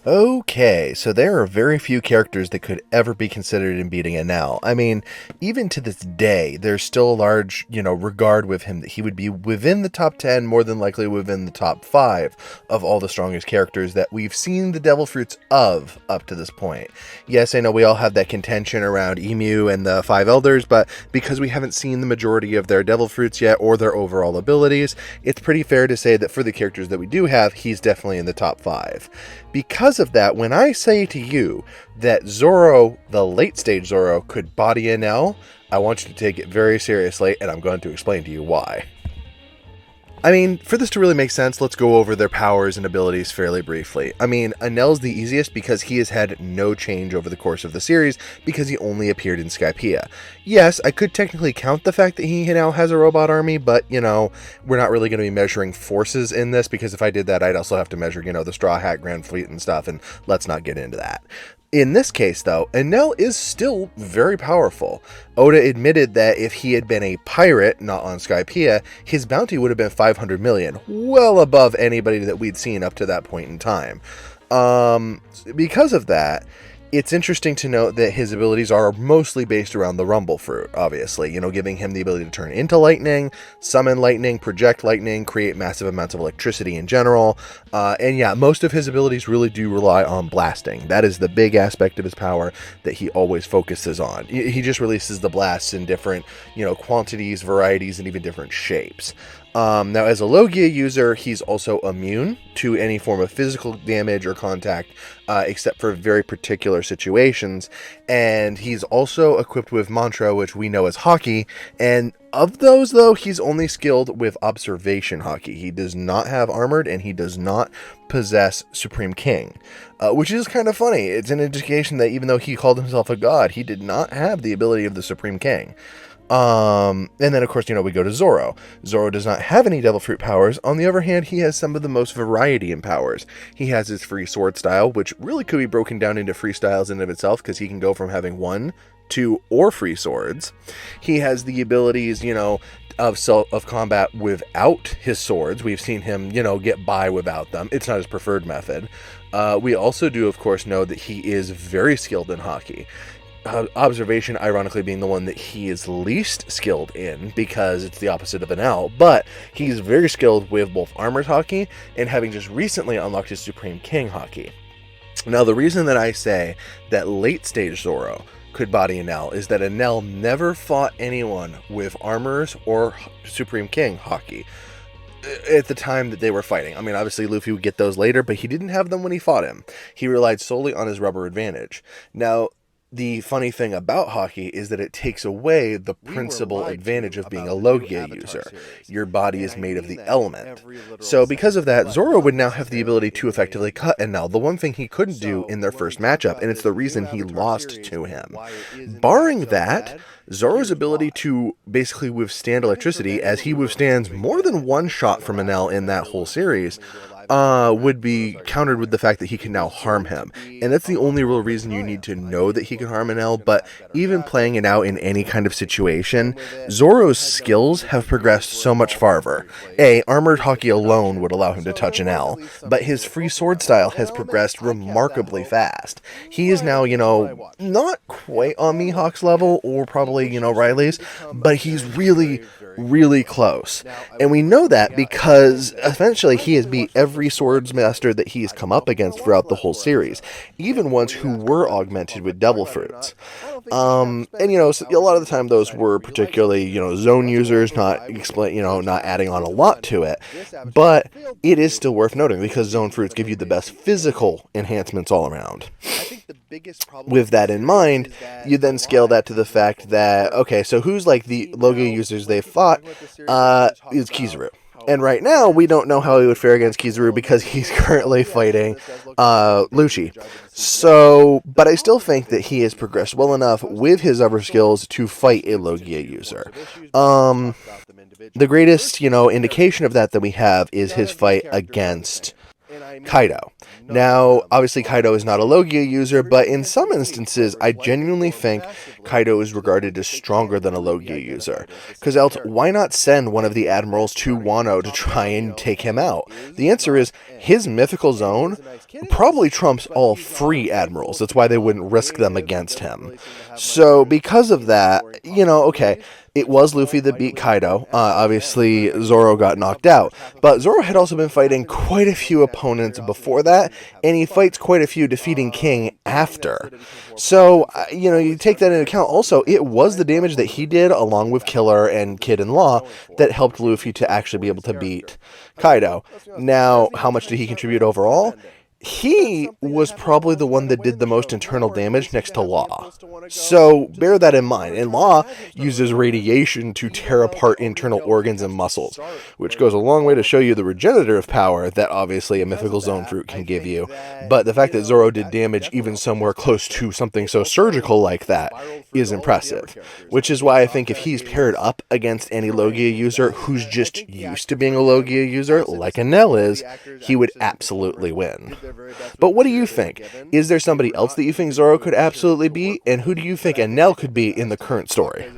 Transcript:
Okay, so there are very few characters that could ever be considered in beating Enel. I mean, even to this day, there's still a large, regard with him that he would be within the top 10, more than likely within the top 5 of all the strongest characters that we've seen the Devil Fruits of up to this point. Yes, I know we all have that contention around Emu and the Five Elders, but because we haven't seen the majority of their Devil Fruits yet or their overall abilities, it's pretty fair to say that for the characters that we do have, he's definitely in the top 5. Because of that, when I say to you that Zoro, the late stage Zoro, could body Enel, I want you to take it very seriously, and I'm going to explain to you why. I mean, for this to really make sense, let's go over their powers and abilities fairly briefly. I mean, Enel's the easiest because he has had no change over the course of the series because he only appeared in Skypiea. Yes, I could technically count the fact that he now has a robot army, but, we're not really going to be measuring forces in this because if I did that, I'd also have to measure, the Straw Hat Grand Fleet and stuff, and let's not get into that. In this case, though, Enel is still very powerful. Oda admitted that if he had been a pirate, not on Skypiea, his bounty would have been 500 million, well above anybody that we'd seen up to that point in time. Because of that, it's interesting to note that his abilities are mostly based around the Rumble Fruit, obviously, giving him the ability to turn into lightning, summon lightning, project lightning, create massive amounts of electricity in general, and yeah, most of his abilities really do rely on blasting. That is the big aspect of his power that he always focuses on. He just releases the blasts in different, quantities, varieties, and even different shapes. Now, as a Logia user, he's also immune to any form of physical damage or contact, except for very particular situations, and he's also equipped with Mantra, which we know as Haki, and of those, though, he's only skilled with Observation Haki. He does not have Armored, and he does not possess Supreme King, which is kind of funny. It's an indication that even though he called himself a god, he did not have the ability of the Supreme King. And then, of course, we go to Zoro. Zoro does not have any Devil Fruit powers. On the other hand, he has some of the most variety in powers. He has his free sword style, which really could be broken down into freestyles in and of itself, because he can go from having 1, 2, or free swords. He has the abilities, of combat without his swords. We've seen him, get by without them. It's not his preferred method. We also do, of course, know that he is very skilled in Haki. Observation, ironically, being the one that he is least skilled in because it's the opposite of Enel, but he's very skilled with both Armored Haki and having just recently unlocked his Supreme King Haki. Now, the reason that I say that late stage Zoro could body Enel is that Enel never fought anyone with Armors or Supreme King Haki at the time that they were fighting. I mean, obviously Luffy would get those later, but he didn't have them when he fought him. He relied solely on his rubber advantage. Now, the funny thing about Haki is that it takes away the principal advantage of being a Logia user. Your body is made of the element. So because of that, Zoro would now have the ability to effectively cut Enel, the one thing he couldn't do in their first matchup, and it's the reason he lost to him. Barring that, Zoro's ability to basically withstand electricity, as he withstands more than one shot from Enel in that whole series, would be countered with the fact that he can now harm him. And that's the only real reason you need to know that he can harm Enel, but even playing it out in any kind of situation, Zoro's skills have progressed so much farther. Armored Haki alone would allow him to touch Enel, but his free sword style has progressed remarkably fast. He is now, not quite on Mihawk's level, or probably, Riley's, but he's really, really close. And we know that because eventually he has beat every swordsmaster that he's come up against throughout the whole series, even ones who were augmented with Devil Fruits. And a lot of the time those were particularly, zone users, not adding on a lot to it. But it is still worth noting because zone fruits give you the best physical enhancements all around. With that in mind, you then scale that to the fact that, okay, so who's like the Logia users they fought, is Kizaru. And right now, we don't know how he would fare against Kizaru because he's currently fighting Lucci. So, but I still think that he has progressed well enough with his other skills to fight a Logia user. The greatest, indication of that we have is his fight against Kaido. Now, obviously, Kaido is not a Logia user, but in some instances, I genuinely think Kaido is regarded as stronger than a Logia user. Because else, why not send one of the admirals to Wano to try and take him out? The answer is his mythical zone probably trumps all free admirals. That's why they wouldn't risk them against him. So, because of that, okay, it was Luffy that beat Kaido. Obviously, Zoro got knocked out. But Zoro had also been fighting quite a few opponents before that, and he fights quite a few, defeating King after. So, you take that into account. Also, it was the damage that he did, along with Killer and Kid and Law, that helped Luffy to actually be able to beat Kaido. Now, how much did he contribute overall? He was probably the one that did the most internal damage next to Law. So bear that in mind. And Law uses radiation to tear apart internal organs and muscles, which goes a long way to show you the regenerative power that obviously a mythical zone fruit can give you. But the fact that Zoro did damage even somewhere close to something so surgical like that is impressive. Which is why I think if he's paired up against any Logia user who's just used to being a Logia user, like Enel is, he would absolutely win. But what do you think? Is there somebody else that you think Zoro could absolutely beat? And who do you think Enel could be in the current story?